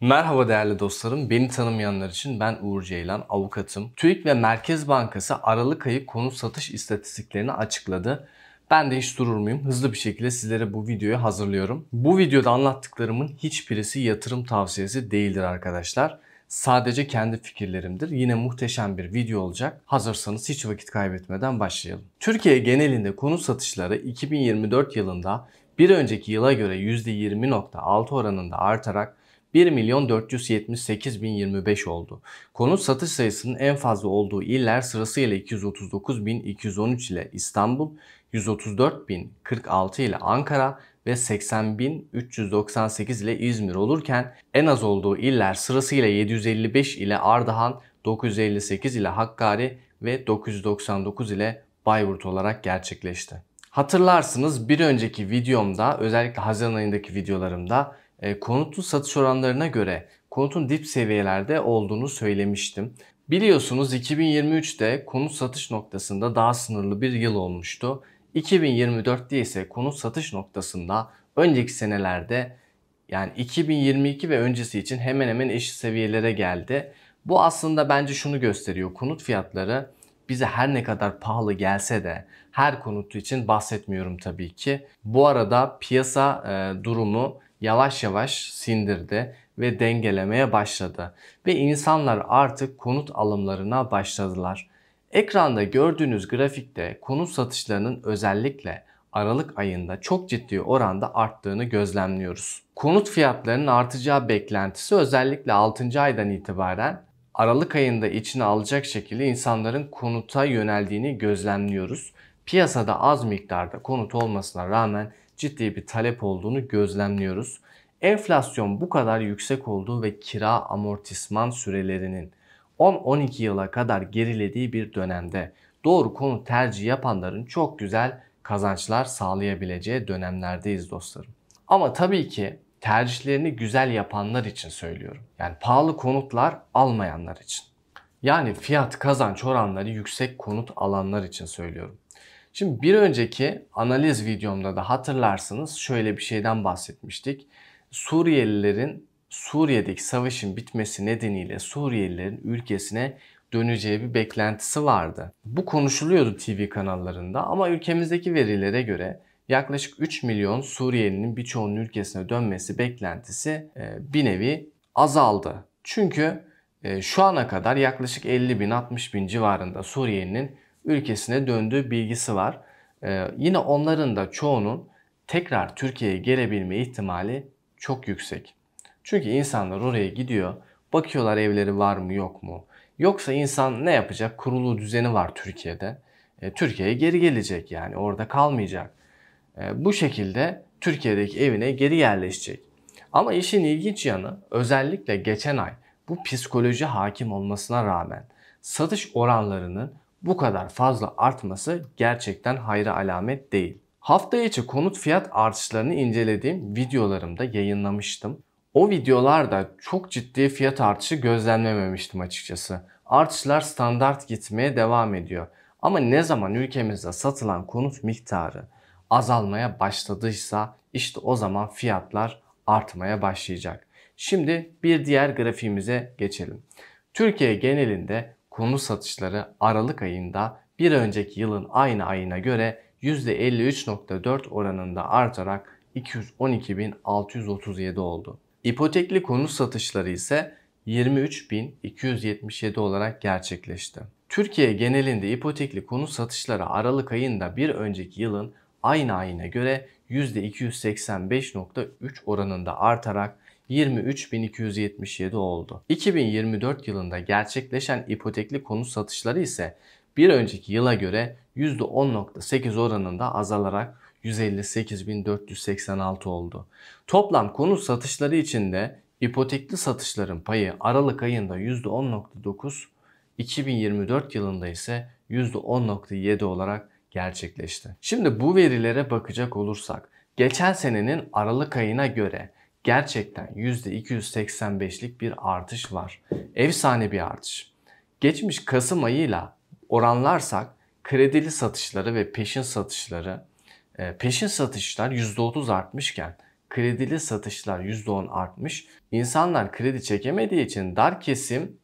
Merhaba değerli dostlarım. Beni tanımayanlar için ben Uğur Ceylan, avukatım. TÜİK ve Merkez Bankası Aralık ayı konut satış istatistiklerini açıkladı. Ben de hiç durur muyum? Hızlı bir şekilde sizlere bu videoyu hazırlıyorum. Bu videoda anlattıklarımın hiçbirisi yatırım tavsiyesi değildir arkadaşlar. Sadece kendi fikirlerimdir. Yine muhteşem bir video olacak. Hazırsanız hiç vakit kaybetmeden başlayalım. Türkiye genelinde konut satışları 2024 yılında bir önceki yıla göre %20,6 oranında artarak 1.478.025 oldu. Konut satış sayısının en fazla olduğu iller sırasıyla 239.213 ile İstanbul, 134.046 ile Ankara ve 80.398 ile İzmir olurken en az olduğu iller sırasıyla 755 ile Ardahan, 958 ile Hakkari ve 999 ile Bayburt olarak gerçekleşti. Hatırlarsınız bir önceki videomda, özellikle Haziran ayındaki videolarımda konutun satış oranlarına göre konutun dip seviyelerde olduğunu söylemiştim. Biliyorsunuz 2023'te konut satış noktasında daha sınırlı bir yıl olmuştu. 2024'te ise konut satış noktasında önceki senelerde yani 2022 ve öncesi için hemen hemen eşit seviyelere geldi. Bu aslında bence şunu gösteriyor. Konut fiyatları bize her ne kadar pahalı gelse de her konut için bahsetmiyorum tabii ki. Bu arada piyasa durumu yavaş yavaş sindirdi ve dengelemeye başladı. Ve insanlar artık konut alımlarına başladılar. Ekranda gördüğünüz grafikte konut satışlarının özellikle Aralık ayında çok ciddi oranda arttığını gözlemliyoruz. Konut fiyatlarının artacağı beklentisi özellikle 6. aydan itibaren Aralık ayında içine alacak şekilde insanların konuta yöneldiğini gözlemliyoruz. Piyasada az miktarda konut olmasına rağmen ciddi bir talep olduğunu gözlemliyoruz. Enflasyon bu kadar yüksek olduğu ve kira amortisman sürelerinin 10-12 yıla kadar gerilediği bir dönemde doğru konut tercihi yapanların çok güzel kazançlar sağlayabileceği dönemlerdeyiz dostlarım. Ama tabii ki tercihlerini güzel yapanlar için söylüyorum. Yani pahalı konutlar almayanlar için. Yani fiyat kazanç oranları yüksek konut alanlar için söylüyorum. Şimdi bir önceki analiz videomda da hatırlarsınız şöyle bir şeyden bahsetmiştik. Suriyelilerin Suriye'deki savaşın bitmesi nedeniyle Suriyelilerin ülkesine döneceği bir beklentisi vardı. Bu konuşuluyordu TV kanallarında ama ülkemizdeki verilere göre yaklaşık 3 milyon Suriyelinin birçoğunun ülkesine dönmesi beklentisi bir nevi azaldı. Çünkü şu ana kadar yaklaşık 50 bin 60 bin civarında Suriyelinin ülkesine döndüğü bilgisi var. Yine onların da çoğunun tekrar Türkiye'ye gelebilme ihtimali çok yüksek. Çünkü insanlar oraya gidiyor, bakıyorlar evleri var mı yok mu? Yoksa insan ne yapacak? Kurulu düzeni var Türkiye'de. Türkiye'ye geri gelecek yani orada kalmayacak. Bu şekilde Türkiye'deki evine geri yerleşecek. Ama işin ilginç yanı özellikle geçen ay bu psikoloji hakim olmasına rağmen satış oranlarının bu kadar fazla artması gerçekten hayra alamet değil. Hafta içi konut fiyat artışlarını incelediğim videolarımda yayınlamıştım. O videolarda çok ciddi fiyat artışı gözlemlememiştim açıkçası. Artışlar standart gitmeye devam ediyor. Ama ne zaman ülkemizde satılan konut miktarı azalmaya başladıysa işte o zaman fiyatlar artmaya başlayacak. Şimdi bir diğer grafiğimize geçelim. Türkiye genelinde konut satışları Aralık ayında bir önceki yılın aynı ayına göre %53,4 oranında artarak 212.637 oldu. İpotekli konut satışları ise 23.277 olarak gerçekleşti. Türkiye genelinde ipotekli konut satışları Aralık ayında bir önceki yılın aynı ayına göre %285,3 oranında artarak 23.277 oldu. 2024 yılında gerçekleşen ipotekli konut satışları ise bir önceki yıla göre %10,8 oranında azalarak 158.486 oldu. Toplam konut satışları içinde ipotekli satışların payı Aralık ayında %10,9, 2024 yılında ise %10,7 olarak gerçekleşti. Şimdi bu verilere bakacak olursak geçen senenin Aralık ayına göre gerçekten %285'lik bir artış var. Efsane bir artış. Geçmiş Kasım ayıyla oranlarsak kredili satışları ve peşin satışlar %30 artmışken kredili satışlar %10 artmış. İnsanlar kredi çekemediği için dar kesim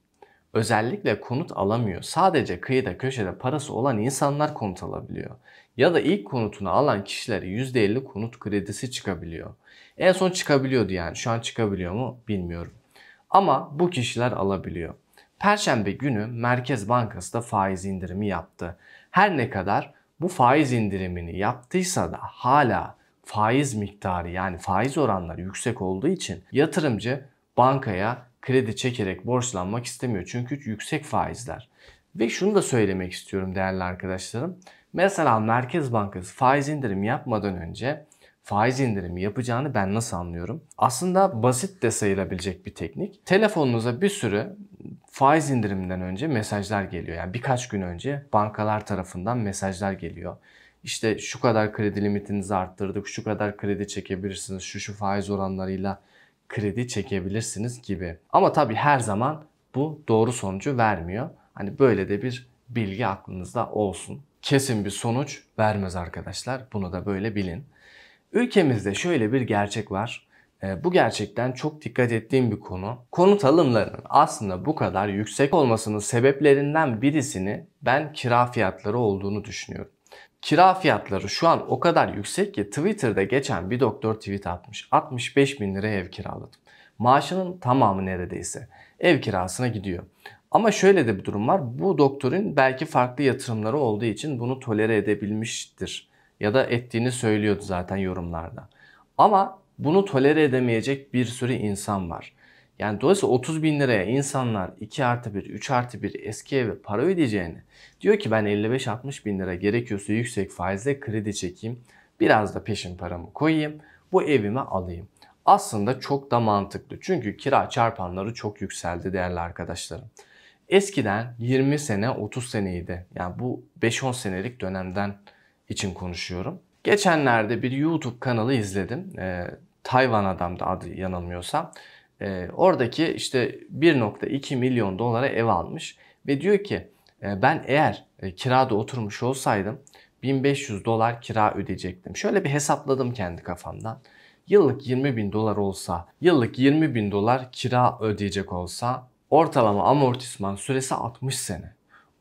özellikle konut alamıyor. Sadece kıyıda köşede parası olan insanlar konut alabiliyor. Ya da ilk konutunu alan kişilere %50 konut kredisi çıkabiliyor. En son çıkabiliyordu yani. Şu an çıkabiliyor mu bilmiyorum. Ama bu kişiler alabiliyor. Perşembe günü Merkez Bankası da faiz indirimi yaptı. Her ne kadar bu faiz indirimini yaptıysa da hala faiz miktarı yani faiz oranları yüksek olduğu için yatırımcı bankaya kredi çekerek borçlanmak istemiyor. Çünkü yüksek faizler. Ve şunu da söylemek istiyorum değerli arkadaşlarım. Mesela Merkez Bankası faiz indirimi yapmadan önce faiz indirimi yapacağını ben nasıl anlıyorum? Aslında basit de sayılabilecek bir teknik. Telefonunuza bir sürü faiz indiriminden önce mesajlar geliyor. Yani birkaç gün önce bankalar tarafından mesajlar geliyor. İşte şu kadar kredi limitinizi arttırdık, şu kadar kredi çekebilirsiniz, şu faiz oranlarıyla kredi çekebilirsiniz gibi. Ama tabii her zaman bu doğru sonucu vermiyor. Hani böyle de bir bilgi aklınızda olsun. Kesin bir sonuç vermez arkadaşlar. Bunu da böyle bilin. Ülkemizde şöyle bir gerçek var. Bu gerçekten çok dikkat ettiğim bir konu. Konut alımlarının aslında bu kadar yüksek olmasının sebeplerinden birisini ben kira fiyatları olduğunu düşünüyorum. Kira fiyatları şu an o kadar yüksek ki Twitter'da geçen bir doktor tweet atmış. 65 bin liraya ev kiraladım. Maaşının tamamı neredeyse ev kirasına gidiyor. Ama şöyle de bir durum var. Bu doktorun belki farklı yatırımları olduğu için bunu tolere edebilmiştir. Ya da ettiğini söylüyordu zaten yorumlarda. Ama bunu tolere edemeyecek bir sürü insan var. Yani dolayısıyla 30 bin liraya insanlar 2+1, 3+1 eski eve para ödeyeceğini diyor ki ben 55-60 bin lira gerekiyorsa yüksek faizle kredi çekeyim. Biraz da peşin paramı koyayım. Bu evimi alayım. Aslında çok da mantıklı. Çünkü kira çarpanları çok yükseldi değerli arkadaşlarım. Eskiden 20 sene 30 seneydi. Yani bu 5-10 senelik dönemden için konuşuyorum. Geçenlerde bir YouTube kanalı izledim. Tayvan Adam'da adı yanılmıyorsam. Oradaki işte 1,2 milyon dolara ev almış. Ve diyor ki ben eğer kirada oturmuş olsaydım 1500 dolar kira ödeyecektim. Şöyle bir hesapladım kendi kafamdan. Yıllık 20 bin dolar olsa, yıllık 20 bin dolar kira ödeyecek olsa ortalama amortisman süresi 60 sene.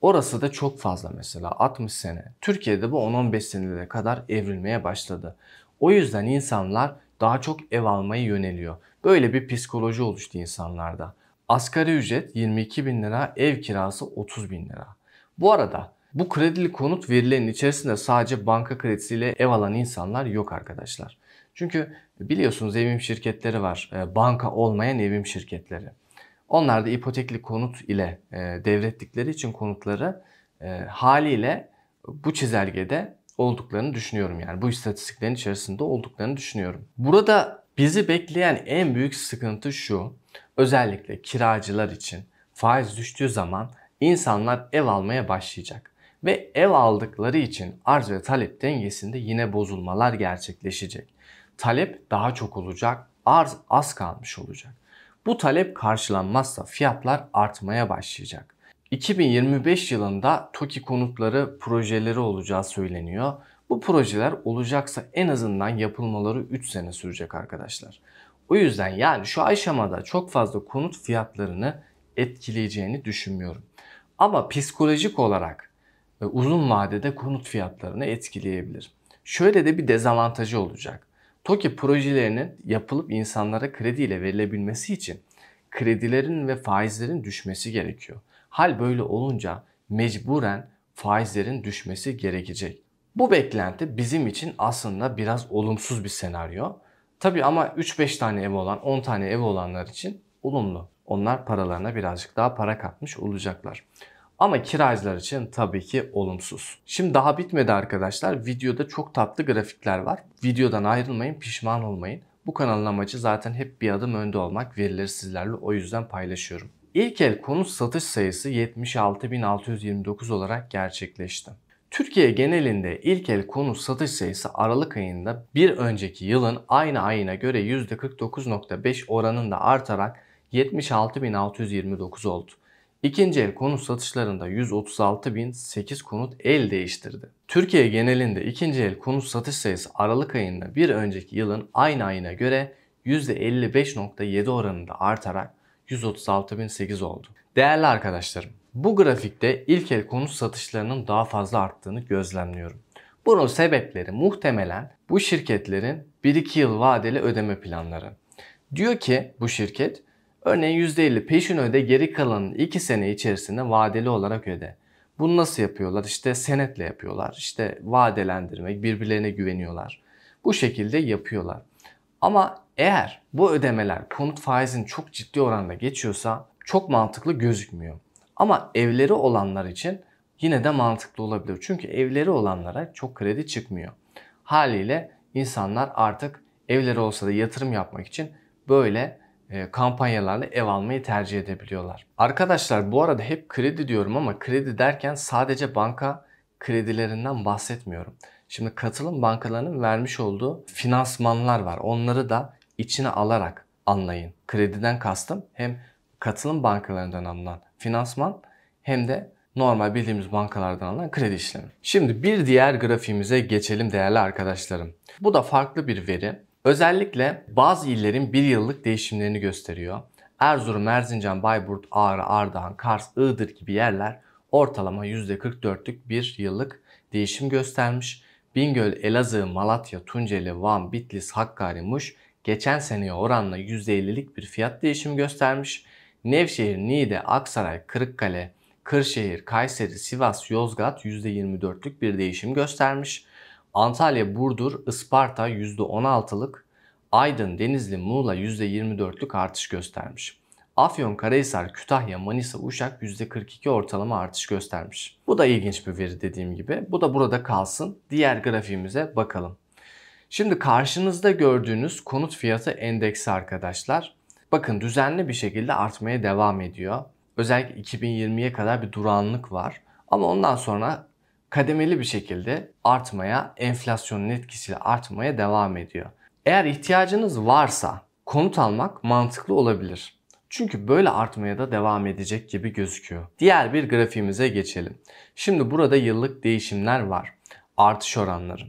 Orası da çok fazla mesela 60 sene. Türkiye'de bu 10-15 senelere kadar evrilmeye başladı. O yüzden insanlar daha çok ev almaya yöneliyor. Böyle bir psikoloji oluştu insanlarda. Asgari ücret 22 bin lira, ev kirası 30 bin lira. Bu arada bu kredili konut verilerinin içerisinde sadece banka kredisiyle ev alan insanlar yok arkadaşlar. Çünkü biliyorsunuz evim şirketleri var. Banka olmayan evim şirketleri. Onlar da ipotekli konut ile devrettikleri için konutları haliyle bu çizelgede olduklarını düşünüyorum. Yani bu istatistiklerin içerisinde olduklarını düşünüyorum. Burada bizi bekleyen en büyük sıkıntı şu. Özellikle kiracılar için faiz düştüğü zaman insanlar ev almaya başlayacak. Ve ev aldıkları için arz ve talep dengesinde yine bozulmalar gerçekleşecek. Talep daha çok olacak, arz az kalmış olacak. Bu talep karşılanmazsa fiyatlar artmaya başlayacak. 2025 yılında TOKİ konutları projeleri olacağı söyleniyor. Bu projeler olacaksa en azından yapılmaları 3 sene sürecek arkadaşlar. O yüzden yani şu aşamada çok fazla konut fiyatlarını etkileyeceğini düşünmüyorum. Ama psikolojik olarak uzun vadede konut fiyatlarını etkileyebilir. Şöyle de bir dezavantajı olacak. TOKİ projelerinin yapılıp insanlara krediyle verilebilmesi için kredilerin ve faizlerin düşmesi gerekiyor. Hal böyle olunca mecburen faizlerin düşmesi gerekecek. Bu beklenti bizim için aslında biraz olumsuz bir senaryo. Tabii ama 3-5 tane ev olan, 10 tane ev olanlar için olumlu. Onlar paralarına birazcık daha para katmış olacaklar. Ama kiracılar için tabii ki olumsuz. Şimdi daha bitmedi arkadaşlar. Videoda çok tatlı grafikler var. Videodan ayrılmayın, pişman olmayın. Bu kanalın amacı zaten hep bir adım önde olmak. Verileri sizlerle o yüzden paylaşıyorum. İlk el konut satış sayısı 76.629 olarak gerçekleşti. Türkiye genelinde ilk el konut satış sayısı Aralık ayında bir önceki yılın aynı ayına göre %49.5 oranında artarak 76.629 oldu. İkinci el konut satışlarında 136.008 konut el değiştirdi. Türkiye genelinde ikinci el konut satış sayısı Aralık ayında bir önceki yılın aynı ayına göre %55.7 oranında artarak 136.008 oldu. Değerli arkadaşlarım, bu grafikte ilk el konut satışlarının daha fazla arttığını gözlemliyorum. Bunun sebepleri muhtemelen bu şirketlerin 1-2 yıl vadeli ödeme planları. Diyor ki bu şirket, örneğin %50 peşin öde, geri kalanını 2 sene içerisinde vadeli olarak öde. Bunu nasıl yapıyorlar? İşte senetle yapıyorlar. İşte vadelendirmek, birbirlerine güveniyorlar. Bu şekilde yapıyorlar. Ama eğer bu ödemeler konut faizini çok ciddi oranda geçiyorsa çok mantıklı gözükmüyor. Ama evleri olanlar için yine de mantıklı olabilir. Çünkü evleri olanlara çok kredi çıkmıyor. Haliyle insanlar artık evleri olsa da yatırım yapmak için böyle kampanyalarla ev almayı tercih edebiliyorlar. Arkadaşlar bu arada hep kredi diyorum ama kredi derken sadece banka kredilerinden bahsetmiyorum. Şimdi katılım bankalarının vermiş olduğu finansmanlar var. Onları da içine alarak anlayın. Krediden kastım hem katılım bankalarından alınan finansman hem de normal bildiğimiz bankalardan alınan kredi işlemi. Şimdi bir diğer grafiğimize geçelim değerli arkadaşlarım. Bu da farklı bir veri. Özellikle bazı illerin bir yıllık değişimlerini gösteriyor. Erzurum, Erzincan, Bayburt, Ağrı, Ardahan, Kars, Iğdır gibi yerler ortalama %44'lük bir yıllık değişim göstermiş. Bingöl, Elazığ, Malatya, Tunceli, Van, Bitlis, Hakkari, Muş geçen seneye oranla %50'lik bir fiyat değişimi göstermiş. Nevşehir, Niğde, Aksaray, Kırıkkale, Kırşehir, Kayseri, Sivas, Yozgat %24'lük bir değişim göstermiş. Antalya, Burdur, Isparta %16'lık, Aydın, Denizli, Muğla %24'lük artış göstermiş. Afyonkarahisar, Kütahya, Manisa, Uşak %42 ortalama artış göstermiş. Bu da ilginç bir veri dediğim gibi. Bu da burada kalsın. Diğer grafiğimize bakalım. Şimdi karşınızda gördüğünüz konut fiyatı endeksi arkadaşlar. Bakın düzenli bir şekilde artmaya devam ediyor. Özellikle 2020'ye kadar bir durağanlık var. Ama ondan sonra kademeli bir şekilde artmaya, enflasyonun etkisiyle artmaya devam ediyor. Eğer ihtiyacınız varsa konut almak mantıklı olabilir. Çünkü böyle artmaya da devam edecek gibi gözüküyor. Diğer bir grafiğimize geçelim. Şimdi burada yıllık değişimler var. Artış oranları.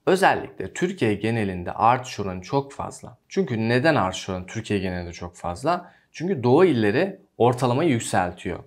Özellikle Türkiye genelinde artış oranı çok fazla. Çünkü neden artış oranı Türkiye genelinde çok fazla? Çünkü Doğu illeri ortalamayı yükseltiyor.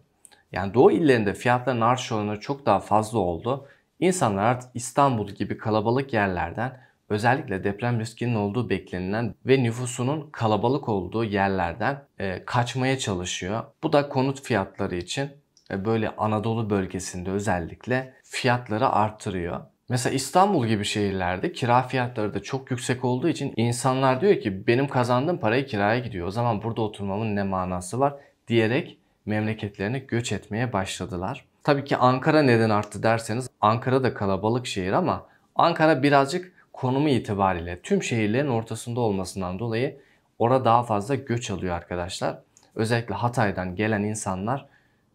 Yani Doğu illerinde fiyatların artış oranı çok daha fazla oldu. İnsanlar artık İstanbul gibi kalabalık yerlerden, özellikle deprem riskinin olduğu beklenilen ve nüfusunun kalabalık olduğu yerlerden kaçmaya çalışıyor. Bu da konut fiyatları için böyle Anadolu bölgesinde özellikle fiyatları arttırıyor. Mesela İstanbul gibi şehirlerde kira fiyatları da çok yüksek olduğu için insanlar diyor ki benim kazandığım parayı kiraya gidiyor. O zaman burada oturmamın ne manası var diyerek memleketlerine göç etmeye başladılar. Tabii ki Ankara neden arttı derseniz Ankara da kalabalık şehir ama Ankara birazcık konumu itibariyle tüm şehirlerin ortasında olmasından dolayı orada daha fazla göç alıyor arkadaşlar. Özellikle Hatay'dan gelen insanlar,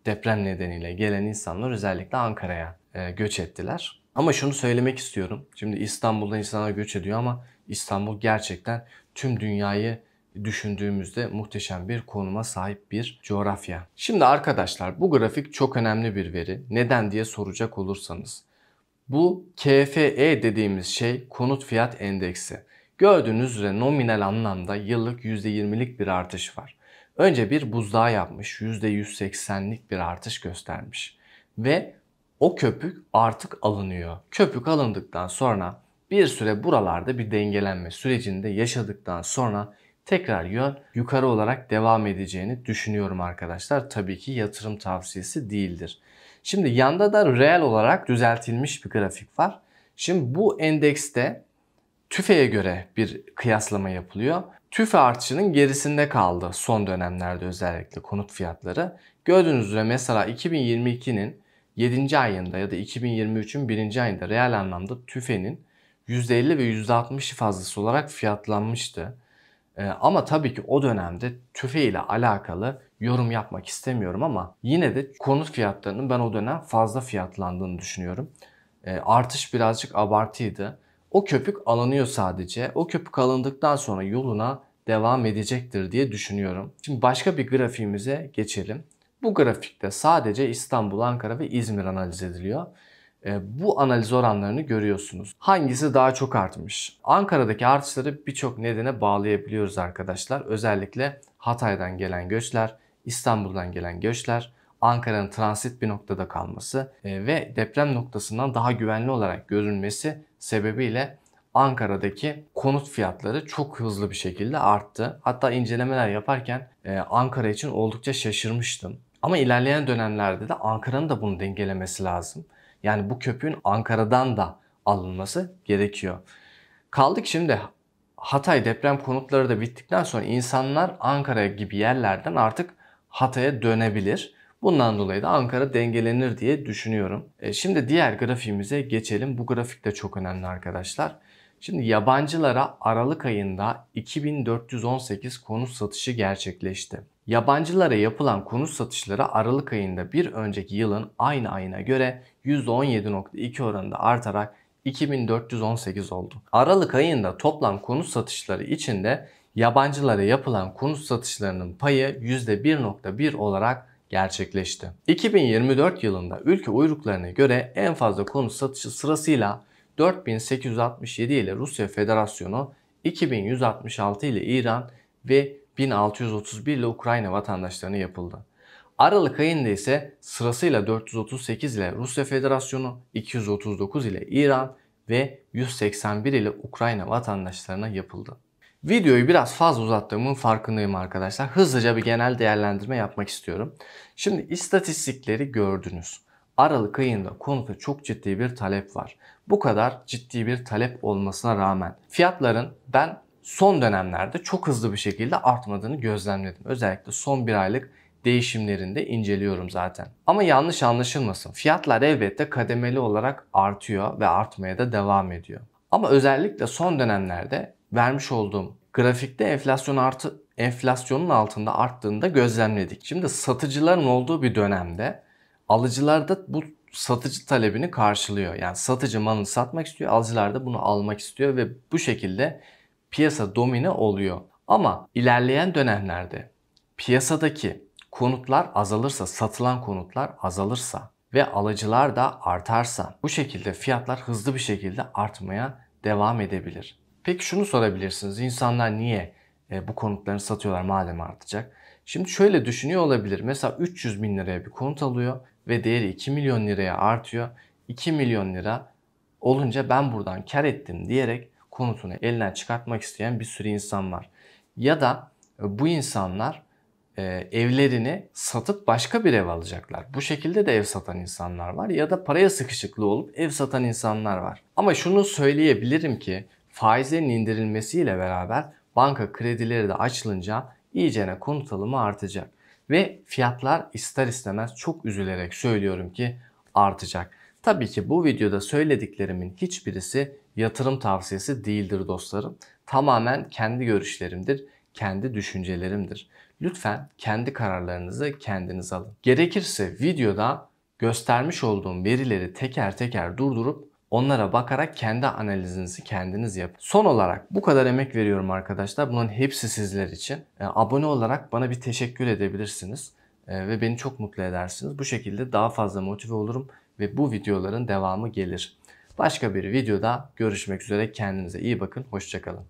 deprem nedeniyle gelen insanlar özellikle Ankara'ya göç ettiler. Ama şunu söylemek istiyorum. Şimdi İstanbul'da insanlar göç ediyor ama İstanbul gerçekten tüm dünyayı düşündüğümüzde muhteşem bir konuma sahip bir coğrafya. Şimdi arkadaşlar bu grafik çok önemli bir veri. Neden diye soracak olursanız. Bu KFE dediğimiz şey konut fiyat endeksi. Gördüğünüz üzere nominal anlamda yıllık %20'lik bir artış var. Önce bir buzdağı yapmış, %180'lik bir artış göstermiş. Ve o köpük artık alınıyor. Köpük alındıktan sonra bir süre buralarda bir dengelenme sürecinde yaşadıktan sonra tekrar yön yukarı olarak devam edeceğini düşünüyorum arkadaşlar. Tabii ki yatırım tavsiyesi değildir. Şimdi yanda da reel olarak düzeltilmiş bir grafik var. Şimdi bu endekste TÜFE'ye göre bir kıyaslama yapılıyor. TÜFE artışının gerisinde kaldı son dönemlerde özellikle konut fiyatları. Gördüğünüz üzere mesela 2022'nin 7. ayında ya da 2023'ün 1. ayında reel anlamda TÜFE'nin %50 ve %60 fazlası olarak fiyatlanmıştı. Ama tabii ki o dönemde TÜFE ile alakalı yorum yapmak istemiyorum ama yine de konut fiyatlarının ben o dönem fazla fiyatlandığını düşünüyorum. Artış birazcık abartıydı. O köpük alınıyor sadece. O köpük alındıktan sonra yoluna devam edecektir diye düşünüyorum. Şimdi başka bir grafiğimize geçelim. Bu grafikte sadece İstanbul, Ankara ve İzmir analiz ediliyor. Bu analiz oranlarını görüyorsunuz. Hangisi daha çok artmış? Ankara'daki artışları birçok nedene bağlayabiliyoruz arkadaşlar. Özellikle Hatay'dan gelen göçler, İstanbul'dan gelen göçler, Ankara'nın transit bir noktada kalması ve deprem noktasından daha güvenli olarak görünmesi sebebiyle Ankara'daki konut fiyatları çok hızlı bir şekilde arttı. Hatta incelemeler yaparken Ankara için oldukça şaşırmıştım. Ama ilerleyen dönemlerde de Ankara'nın da bunu dengelemesi lazım. Yani bu köpüğün Ankara'dan da alınması gerekiyor. Kaldık şimdi Hatay deprem konutları da bittikten sonra insanlar Ankara gibi yerlerden artık Hatay'a dönebilir. Bundan dolayı da Ankara dengelenir diye düşünüyorum. Şimdi diğer grafiğimize geçelim. Bu grafik de çok önemli arkadaşlar. Şimdi yabancılara Aralık ayında 2418 konut satışı gerçekleşti. Yabancılara yapılan konut satışları Aralık ayında bir önceki yılın aynı ayına göre %17.2 oranında artarak 2418 oldu. Aralık ayında toplam konut satışları içinde yabancılara yapılan konut satışlarının payı %1.1 olarak gerçekleşti. 2024 yılında ülke uyruklarına göre en fazla konut satışı sırasıyla 4867 ile Rusya Federasyonu, 2166 ile İran ve 1631 ile Ukrayna vatandaşlarına yapıldı. Aralık ayında ise sırasıyla 438 ile Rusya Federasyonu, 239 ile İran ve 181 ile Ukrayna vatandaşlarına yapıldı. Videoyu biraz fazla uzattığımın farkındayım arkadaşlar. Hızlıca bir genel değerlendirme yapmak istiyorum. Şimdi istatistikleri gördünüz. Aralık ayında konuta çok ciddi bir talep var. Bu kadar ciddi bir talep olmasına rağmen fiyatların ben son dönemlerde çok hızlı bir şekilde artmadığını gözlemledim. Özellikle son bir aylık değişimlerinde inceliyorum zaten. Ama yanlış anlaşılmasın. Fiyatlar elbette kademeli olarak artıyor ve artmaya da devam ediyor. Ama özellikle son dönemlerde vermiş olduğum grafikte enflasyonun altında arttığını da gözlemledik. Şimdi satıcıların olduğu bir dönemde alıcılar da bu satıcı talebini karşılıyor. Yani satıcı malını satmak istiyor, alıcılar da bunu almak istiyor ve bu şekilde piyasa domine oluyor. Ama ilerleyen dönemlerde piyasadaki konutlar azalırsa, satılan konutlar azalırsa ve alıcılar da artarsa bu şekilde fiyatlar hızlı bir şekilde artmaya devam edebilir. Peki şunu sorabilirsiniz. İnsanlar niye bu konutlarını satıyorlar madem artacak? Şimdi şöyle düşünüyor olabilir. Mesela 300 bin liraya bir konut alıyor ve değeri 2 milyon liraya artıyor. 2 milyon lira olunca ben buradan kar ettim diyerek konutunu elinden çıkartmak isteyen bir sürü insan var. Ya da bu insanlar evlerini satıp başka bir ev alacaklar. Bu şekilde de ev satan insanlar var ya da paraya sıkışıklığı olup ev satan insanlar var. Ama şunu söyleyebilirim ki faizlerin indirilmesiyle beraber banka kredileri de açılınca iyicene konut alımı artacak. Ve fiyatlar ister istemez çok üzülerek söylüyorum ki artacak. Tabii ki bu videoda söylediklerimin hiçbirisi yatırım tavsiyesi değildir dostlarım. Tamamen kendi görüşlerimdir, kendi düşüncelerimdir. Lütfen kendi kararlarınızı kendiniz alın. Gerekirse videoda göstermiş olduğum verileri teker teker durdurup onlara bakarak kendi analizinizi kendiniz yapın. Son olarak bu kadar emek veriyorum arkadaşlar. Bunun hepsi sizler için. Abone olarak bana bir teşekkür edebilirsiniz. Ve beni çok mutlu edersiniz. Bu şekilde daha fazla motive olurum ve bu videoların devamı gelir. Başka bir videoda görüşmek üzere. Kendinize iyi bakın. Hoşça kalın.